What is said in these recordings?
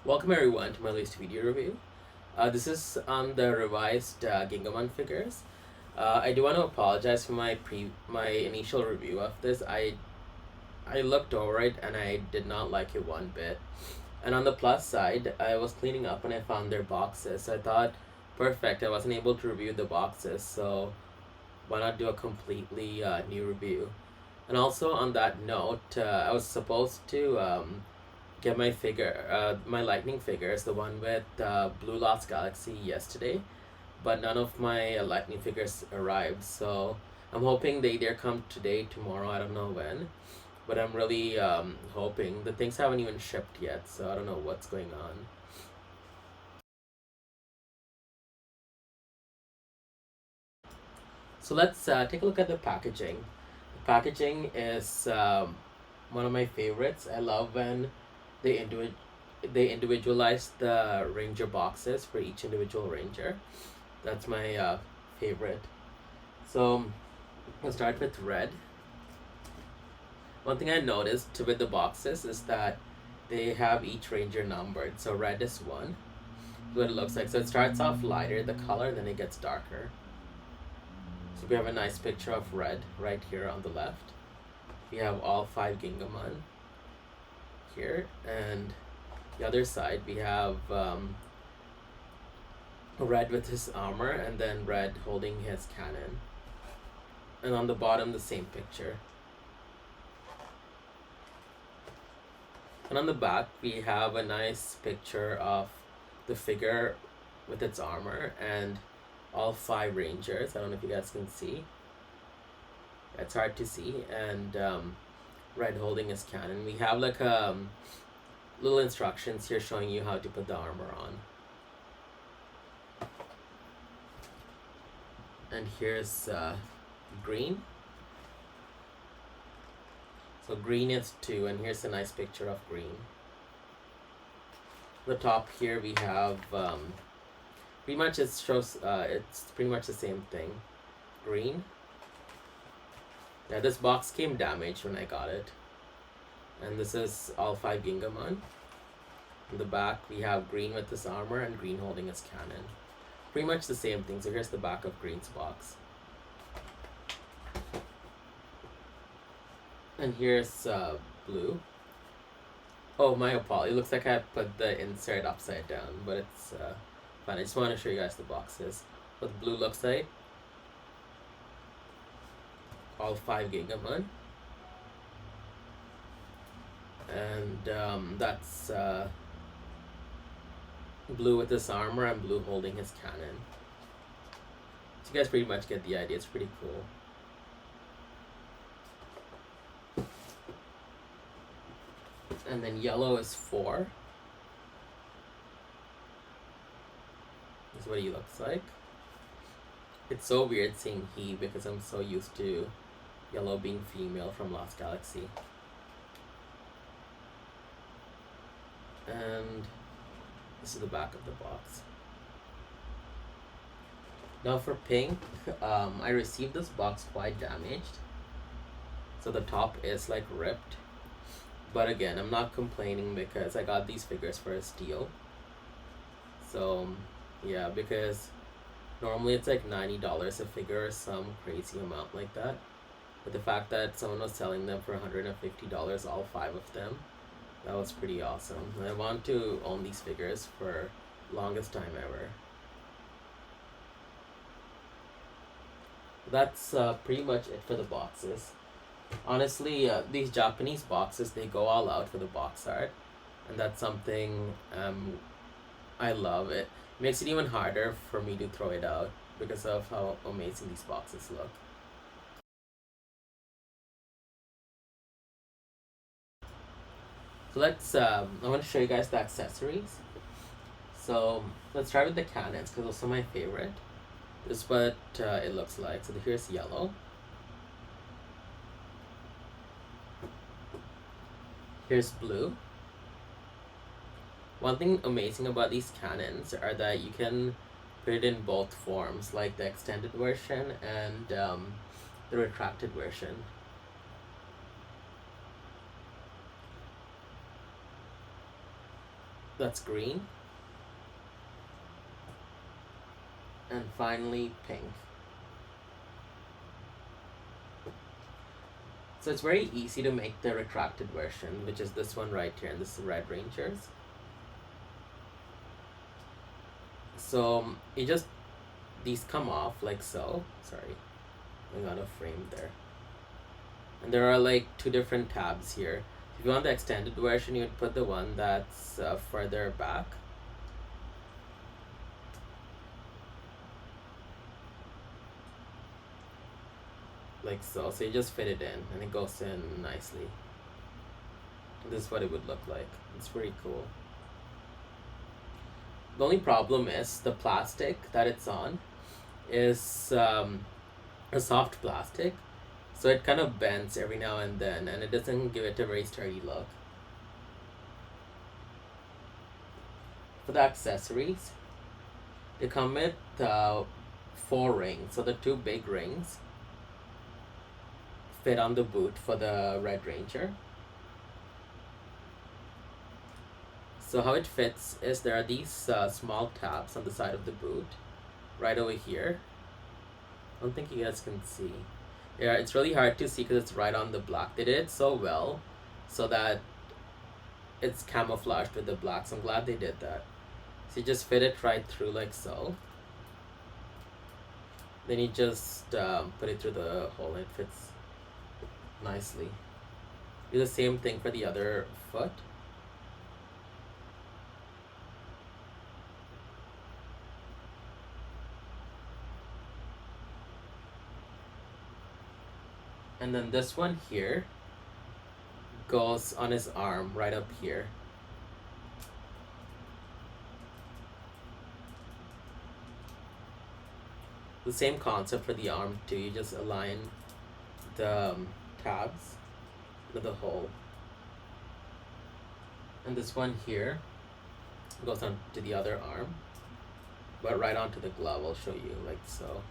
Welcome everyone to my latest video review. This is on the revised Gingaman figures. I do want to apologize for my initial review of this. I looked over it and I did not like it one bit. And on the plus side, I was cleaning up and I found their boxes. So I thought, perfect. I wasn't able to review the boxes, so why not do a completely new review? And also on that note, I was supposed to get my lightning figures, the one with Blue Lost Galaxy yesterday, but none of my lightning figures arrived. So I'm hoping they either come today, tomorrow. I don't know when, but I'm really hoping. The things haven't even shipped yet, so I don't know what's going on. So let's take a look at the packaging. The packaging is one of my favorites. I love when they individualize the ranger boxes for each individual ranger. That's my favorite. So I'll start with red. One thing I noticed with the boxes is that they have each ranger numbered. So red is 1. What it looks like. So it starts off lighter, the color, then it gets darker. So we have a nice picture of red right here on the left. We have all 5 Gingaman here, and the other side we have red with his armor, and then red holding his cannon, and on the bottom the same picture. And on the back we have a nice picture of the figure with its armor and all 5 rangers. I don't know if you guys can see, it's hard to see, and red holding his cannon. We have like little instructions here showing you how to put the armor on. And here's green. So green is 2, and here's a nice picture of green. The top here we have pretty much it shows it's pretty much the same thing. Green. Yeah, this box came damaged when I got it. And this is all 5 Gingaman. In the back we have green with his armor and green holding his cannon. Pretty much the same thing. So here's the back of green's box. And here's blue. Oh, my apologies. It looks like I put the insert upside down, but it's fine. I just want to show you guys the boxes. What blue looks like. All 5 Gingaman. And that's blue with his armor and blue holding his cannon. So you guys pretty much get the idea. It's pretty cool. And then yellow is 4. This is what he looks like. It's so weird saying he because I'm so used to yellow being female from Lost Galaxy. And this is the back of the box. Now for pink, I received this box quite damaged. So the top is like ripped. But again, I'm not complaining because I got these figures for a steal. So yeah, because normally it's like $90 a figure or some crazy amount like that. But the fact that someone was selling them for $150, all 5 of them, that was pretty awesome. And I want to own these figures for longest time ever. That's pretty much it for the boxes. Honestly, these Japanese boxes, they go all out for the box art, and that's something I love. It makes it even harder for me to throw it out because of how amazing these boxes look. So let's I want to show you guys the accessories. So let's start with the cannons because those are my favorite. This is what it looks like. So here's yellow. Here's blue. One thing amazing about these cannons are that you can put it in both forms, like the extended version and the retracted version. That's green. And finally pink. So it's very easy to make the retracted version, which is this one right here, and this is Red Rangers. So you just, these come off like so. Sorry, I got a frame there. And there are like two different tabs here. If you want the extended version, you would put the one that's further back. Like so. So you just fit it in and it goes in nicely. This is what it would look like. It's pretty cool. The only problem is the plastic that it's on is a soft plastic, so it kind of bends every now and then, and it doesn't give it a very sturdy look. For the accessories, they come with 4 rings. So the 2 big rings fit on the boot for the Red Ranger. So how it fits is there are these small tabs on the side of the boot, right over here. I don't think you guys can see. Yeah, it's really hard to see because it's right on the black. They did it so well so that it's camouflaged with the black, so I'm glad they did that. So you just fit it right through like so. Then you just put it through the hole and it fits nicely. Do the same thing for the other foot. And then this one here goes on his arm right up here. The same concept for the arm too. You just align the tabs with the hole. And this one here goes on to the other arm, but right onto the glove. I'll show you like so.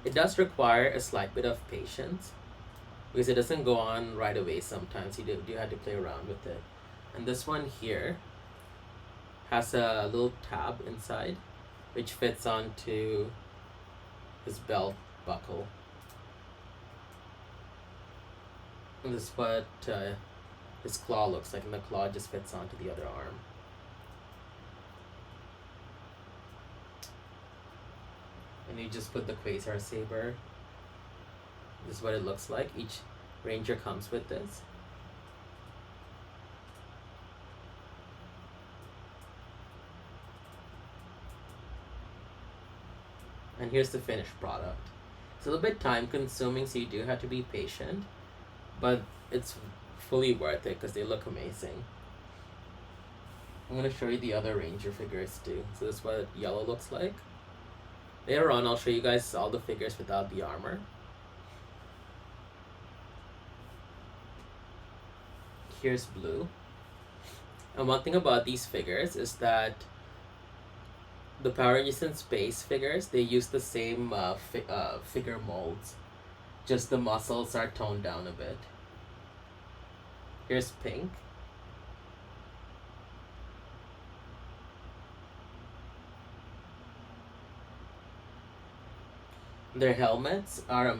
It does require a slight bit of patience because it doesn't go on right away sometimes. You have to play around with it. And this one here has a little tab inside which fits onto his belt buckle. And this is what his claw looks like, and the claw just fits onto the other arm. And you just put the Quasar Saber. This is what it looks like. Each Ranger comes with this. And here's the finished product. It's a little bit time consuming, so you do have to be patient, but it's fully worth it because they look amazing. I'm going to show you the other Ranger figures too. So this is what yellow looks like. Later on, I'll show you guys all the figures without the armor. Here's blue. And one thing about these figures is that the Power Rangers in Space figures, they use the same figure molds. Just the muscles are toned down a bit. Here's pink. Their helmets are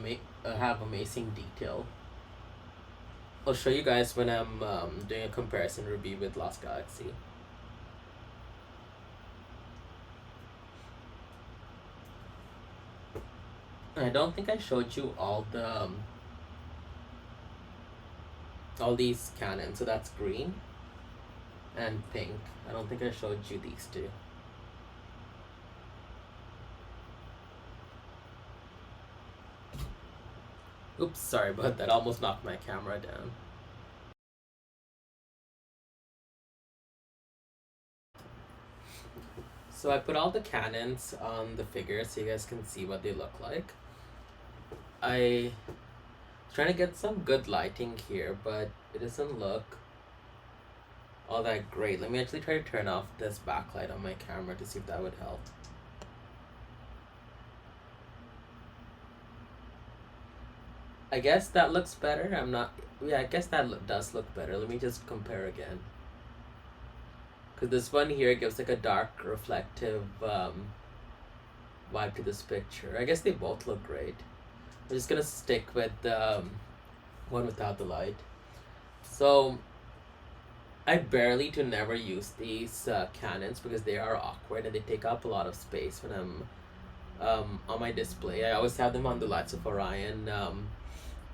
have amazing detail. I'll show you guys when I'm doing a comparison review with Lost Galaxy. I don't think I showed you all these Canons. So that's green and pink. I don't think I showed you these two. Oops, sorry about that. Almost knocked my camera down. So I put all the Canons on the figure so you guys can see what they look like. I trying to get some good lighting here, but it doesn't look all that great. Let me actually try to turn off this backlight on my camera to see if that would help. I guess that looks better. I'm not. Yeah, I guess that does look better. Let me just compare again. Because this one here gives like a dark, reflective vibe to this picture. I guess they both look great. I'm just gonna stick with the one without the light. So I barely to never use these Canons because they are awkward and they take up a lot of space when I'm on my display. I always have them on the Lights of Orion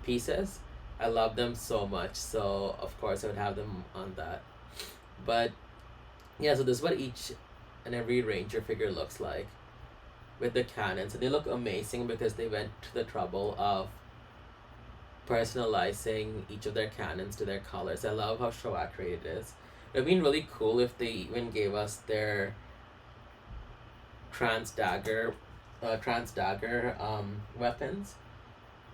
pieces. I love them so much, so of course I would have them on that. But yeah, so this is what each and every Ranger figure looks like with the Canons. And they look amazing because they went to the trouble of personalizing each of their Canons to their colors. I love how show accurate it is. It would have been really cool if they even gave us their trans dagger weapons.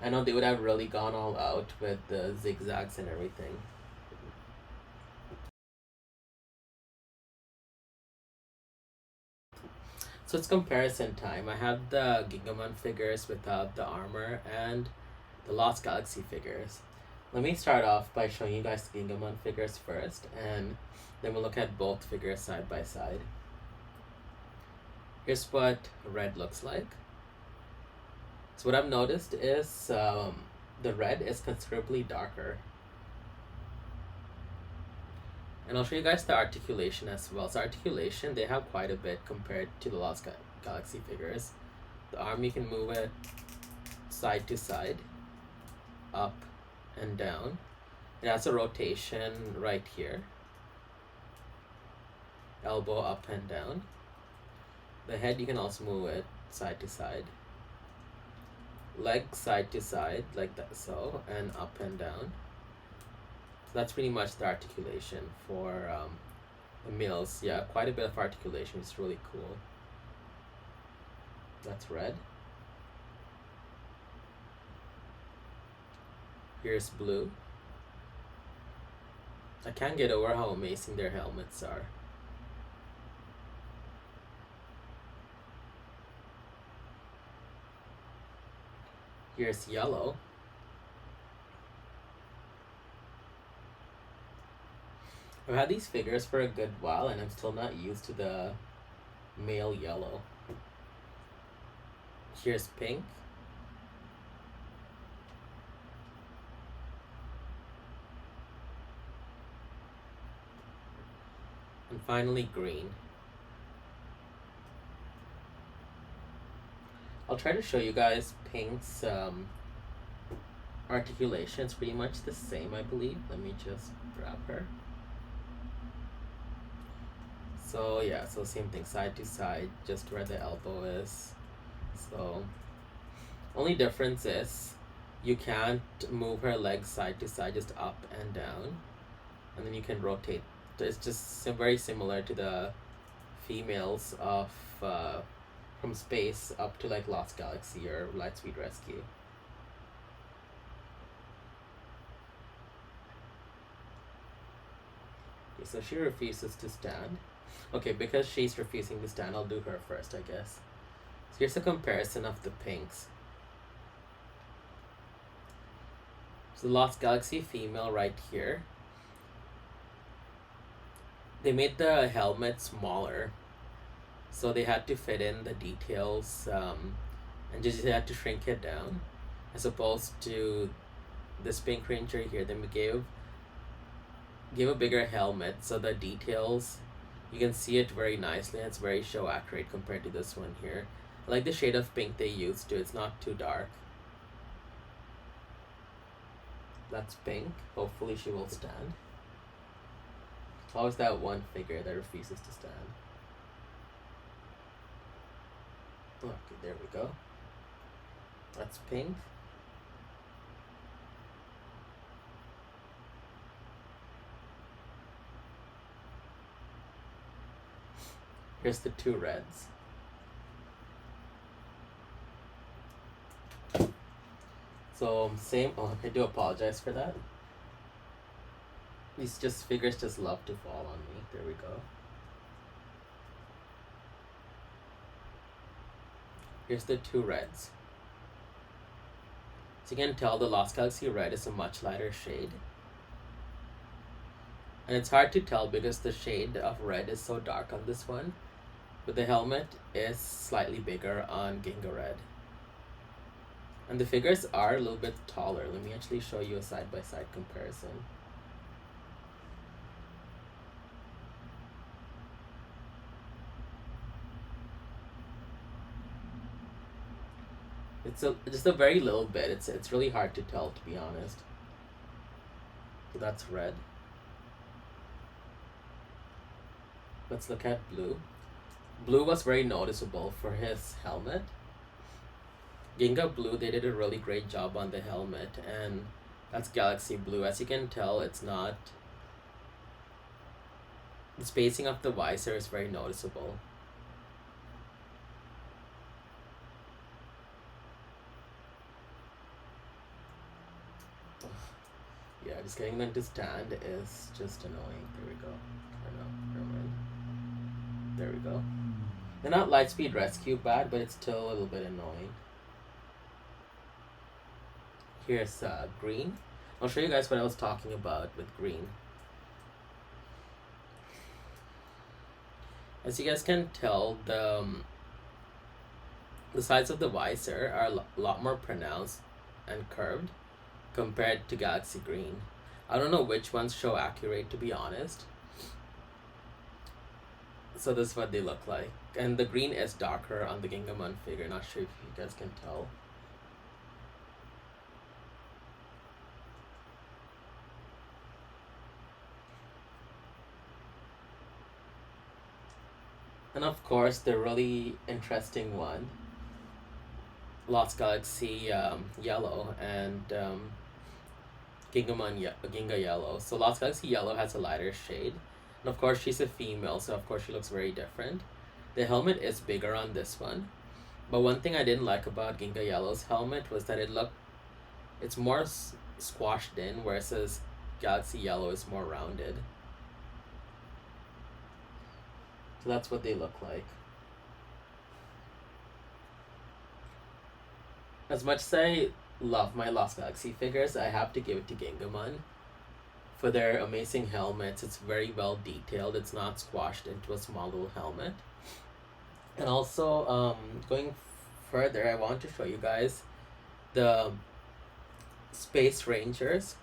I know they would have really gone all out with the zigzags and everything. So it's comparison time. I have the Gingaman figures without the armor and the Lost Galaxy figures. Let me start off by showing you guys the Gingaman figures first, and then we'll look at both figures side by side. Here's what red looks like. So what I've noticed is the red is considerably darker. And I'll show you guys the articulation as well. So articulation, they have quite a bit compared to the Lost Galaxy figures. The arm, you can move it side to side, up and down. It has a rotation right here. Elbow up and down. The head, you can also move it side to side. Leg side to side, like that, so, and up and down. So that's pretty much the articulation for the males. Yeah, quite a bit of articulation. It's really cool. That's red. Here's blue. I can't get over how amazing their helmets are. Here's yellow. I've had these figures for a good while and I'm still not used to the male yellow. Here's pink. And finally green. I'll try to show you guys pink's articulation. It's pretty much the same, I believe. Let me just grab her. So yeah, so same thing, side to side, just where the elbow is. So only difference is you can't move her legs side to side, just up and down, and then you can rotate. It's just very similar to the females of from space up to like Lost Galaxy or Lightspeed Rescue. Okay, so she refuses to stand. Okay, because she's refusing to stand, I'll do her first, I guess. So here's a comparison of the pinks. So the Lost Galaxy female right here. They made the helmet smaller, so they had to fit in the details and just had to shrink it down, as opposed to this pink ranger here. Then we gave a bigger helmet, so the details, you can see it very nicely and it's very show accurate compared to this one here. I like the shade of pink they used too. It's not too dark. That's pink. Hopefully she will stand. It's always that one figure that refuses to stand. Okay, there we go. That's pink. Here's the two reds. So same. Oh, I do apologize for that. These figures just love to fall on me. There we go. Here's the two reds. So you can tell the Lost Galaxy Red is a much lighter shade. And it's hard to tell because the shade of red is so dark on this one. But the helmet is slightly bigger on Ginga Red. And the figures are a little bit taller. Let me actually show you a side-by-side comparison. It's just a very little bit. It's really hard to tell, to be honest. So that's red. Let's look at blue. Blue was very noticeable for his helmet. Ginga Blue, they did a really great job on the helmet, and that's Galaxy Blue. As you can tell, it's not... The spacing of the visor is very noticeable. Yeah, just getting them to stand is just annoying. There we go. Or no, never mind. There we go. They're not Lightspeed Rescue bad, but it's still a little bit annoying. Here's green. I'll show you guys what I was talking about with green. As you guys can tell, the sides of the visor are a lot more pronounced and curved compared to Galaxy Green. I don't know which ones show accurate, to be honest. So this is what they look like. And the green is darker on the Gingaman figure. Not sure if you guys can tell. And of course, the really interesting one, Lost Galaxy Yellow and Ginga Yellow. So Lost Galaxy Yellow has a lighter shade. And of course, she's a female, so of course she looks very different. The helmet is bigger on this one. But one thing I didn't like about Ginga Yellow's helmet was that it's more squashed in, whereas Galaxy Yellow is more rounded. So that's what they look like. As much as I love my Lost Galaxy figures, I have to give it to Gingaman for their amazing helmets. It's very well detailed. It's not squashed into a small little helmet. And also, going further, I want to show you guys the Space Rangers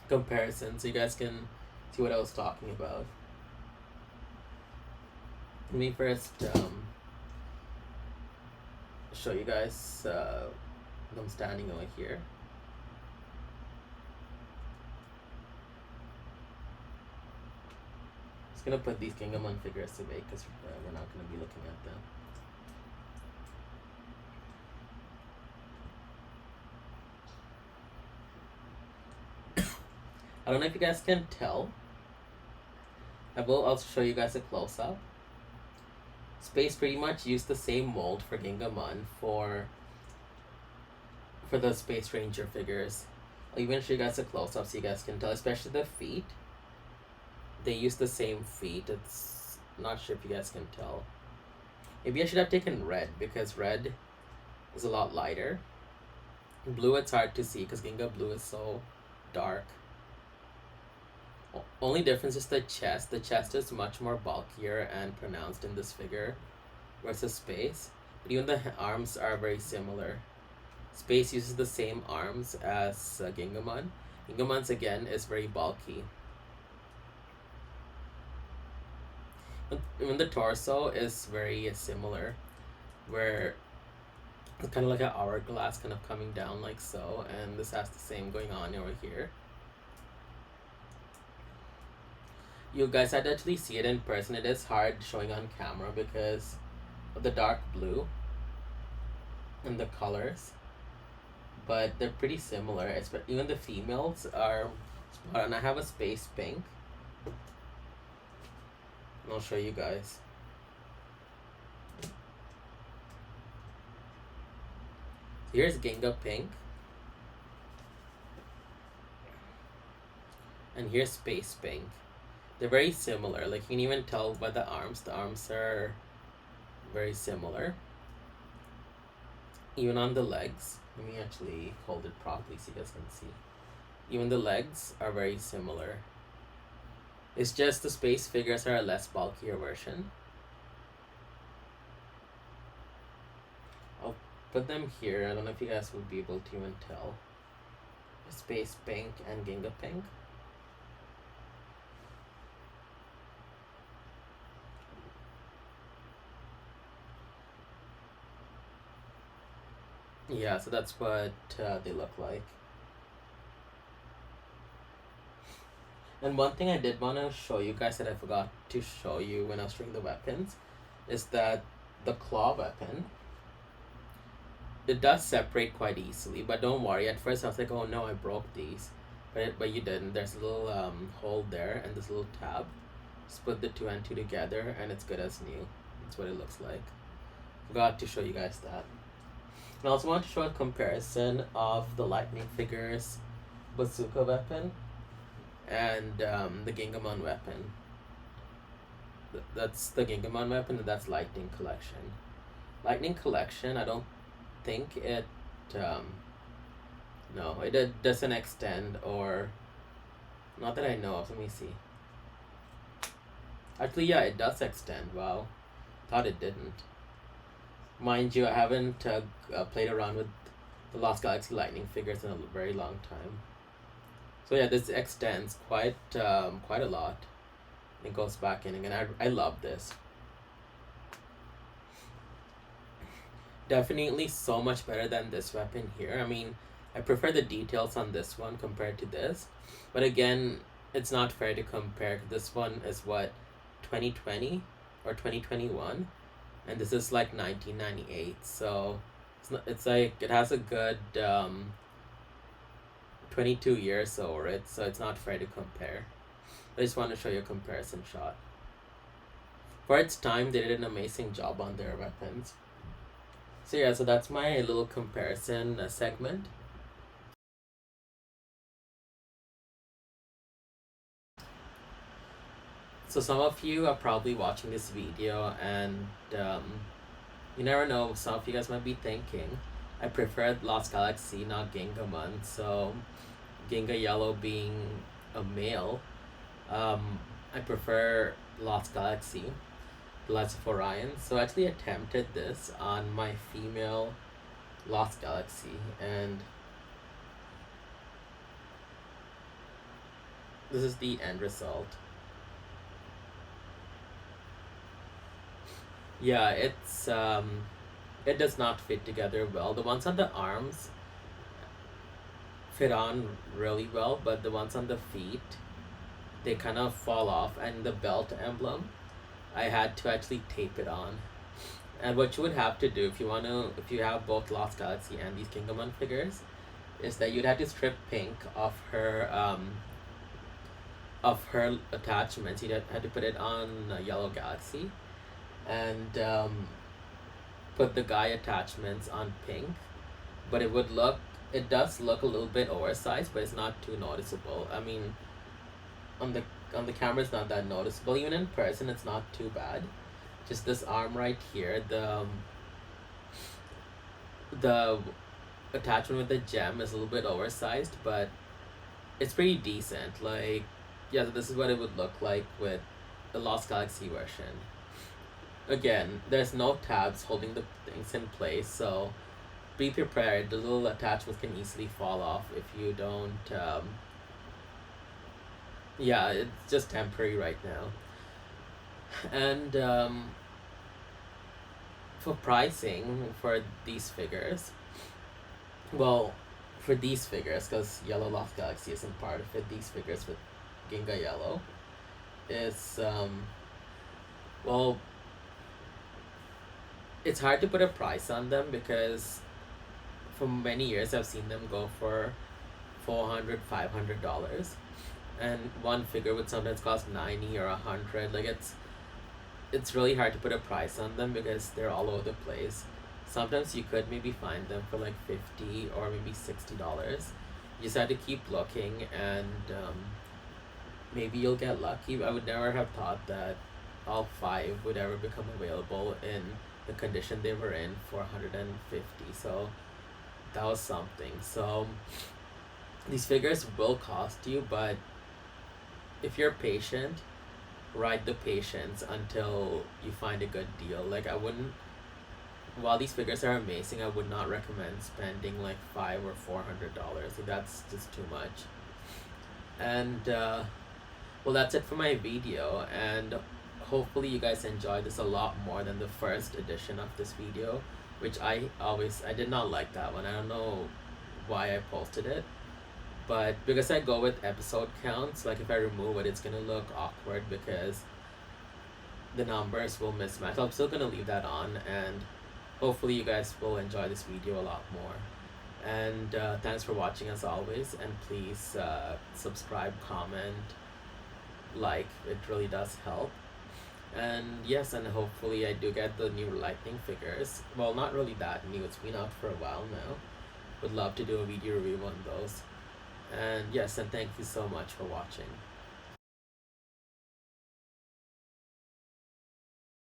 comparison so you guys can see what I was talking about. Let me first show you guys them standing over here. Just gonna put these Gingaman figures away because we're not gonna be looking at them. I don't know if you guys can tell. I will also show you guys a close-up. Space pretty much used the same mold for Gingaman for the Space Ranger figures. I'll even show you guys a close-up so you guys can tell, especially the feet. They use the same feet. It's not sure if you guys can tell. Maybe I should have taken red because red is a lot lighter. Blue it's hard to see because Ginga Blue is so dark. Only difference is the chest. The chest is much more bulkier and pronounced in this figure versus Space. But even the arms are very similar. Space uses the same arms as Gingaman. Gingaman's again is very bulky. Even the torso is very similar, where it's kind of like an hourglass kind of coming down like so, and this has the same going on over here. You guys had to actually see it in person. It is hard showing on camera because of the dark blue and the colors, but they're pretty similar. Even the females are spot on. I have a space pink, and I'll show you guys. Here's Ginga Pink, and here's Space Pink. They're very similar. Like you can even tell by the arms. The arms are very similar. Even on the legs, let me actually hold it properly so you guys can see. Even the legs are very similar. It's just the space figures are a less bulkier version. I'll put them here. I don't know if you guys would be able to even tell. Space Pink and Ginga Pink. Yeah, so that's what they look like. And one thing I did want to show you guys that I forgot to show you when I was showing the weapons is that the claw weapon, it does separate quite easily, but don't worry. At first I was like, oh no, I broke these, but you didn't. There's a little hole there and this little tab. Just put the two and two together and it's good as new. That's what it looks like. Forgot to show you guys that. And I also want to show a comparison of the Lightning figures bazooka weapon and the Gingaman weapon. That's the Gingaman weapon and that's Lightning Collection. Lightning Collection, I don't think it no, it doesn't extend, or not that I know of. Let me see. Actually, yeah, it does extend. Wow, thought it didn't. Mind you, I haven't played around with the Lost Galaxy Lightning figures in a very long time. So yeah, this extends quite a lot. It goes back in again. I love this. Definitely so much better than this weapon here. I mean, I prefer the details on this one compared to this. But again, it's not fair to compare. This one is what, 2020 or 2021? And this is like 1998. So it's like, it has a good 22 years over it. So it's not fair to compare. I just want to show you a comparison shot. For its time, they did an amazing job on their weapons. So yeah, so that's my little comparison segment. So some of you are probably watching this video and you never know, some of you guys might be thinking, I prefer Lost Galaxy, not Gingaman. So Ginga Yellow being a male, I prefer Lost Galaxy, The Lights of Orion. So I actually attempted this on my female Lost Galaxy, and this is the end result. Yeah, it's it does not fit together well. The ones on the arms fit on really well, but the ones on the feet, they kind of fall off, and the belt emblem, I had to actually tape it on. And what you would have to do if you have both Lost Galaxy and these Gingaman figures, is that you'd have to strip Pink of her attachments. You'd have to put it on Yellow Galaxy, and put the guy attachments on Pink. But it does look a little bit oversized, but it's not too noticeable. I mean, on the camera it's not that noticeable. Even in person it's not too bad. Just this arm right here, the attachment with the gem is a little bit oversized, but it's pretty decent. Like, yeah, this is what it would look like with the Lost Galaxy version. Again, there's no tabs holding the things in place, so be prepared. The little attachments can easily fall off if you don't yeah, it's just temporary right now. And for pricing for these figures, well, for these figures, because Yellow Lost Galaxy isn't part of it, these figures with Ginga Yellow is well, it's hard to put a price on them because for many years I've seen them go for $400-$500, and one figure would sometimes cost 90 or 100. Like, it's really hard to put a price on them because they're all over the place. Sometimes you could maybe find them for like $50 or maybe $60. You just have to keep looking, and maybe you'll get lucky. I would never have thought that all 5 would ever become available in the condition they were in for 150. So that was something. So these figures will cost you, but if you're patient, ride the patience until you find a good deal. Like I wouldn't, while these figures are amazing, I would not recommend spending like $500 or $400. Like, that's just too much. And well, that's it for my video, and hopefully you guys enjoy this a lot more than the first edition of this video, which I did not like that one. I don't know why I posted it, but because I go with episode counts, like if I remove it, it's gonna look awkward because the numbers will mismatch. So I'm still gonna leave that on, and hopefully you guys will enjoy this video a lot more. And thanks for watching as always, and please subscribe, comment, like, it really does help. And yes, and hopefully I do get the new lightning figures. Well, not really that new, it's been out for a while now. Would love to do a video review on those. And yes, and thank you so much for watching.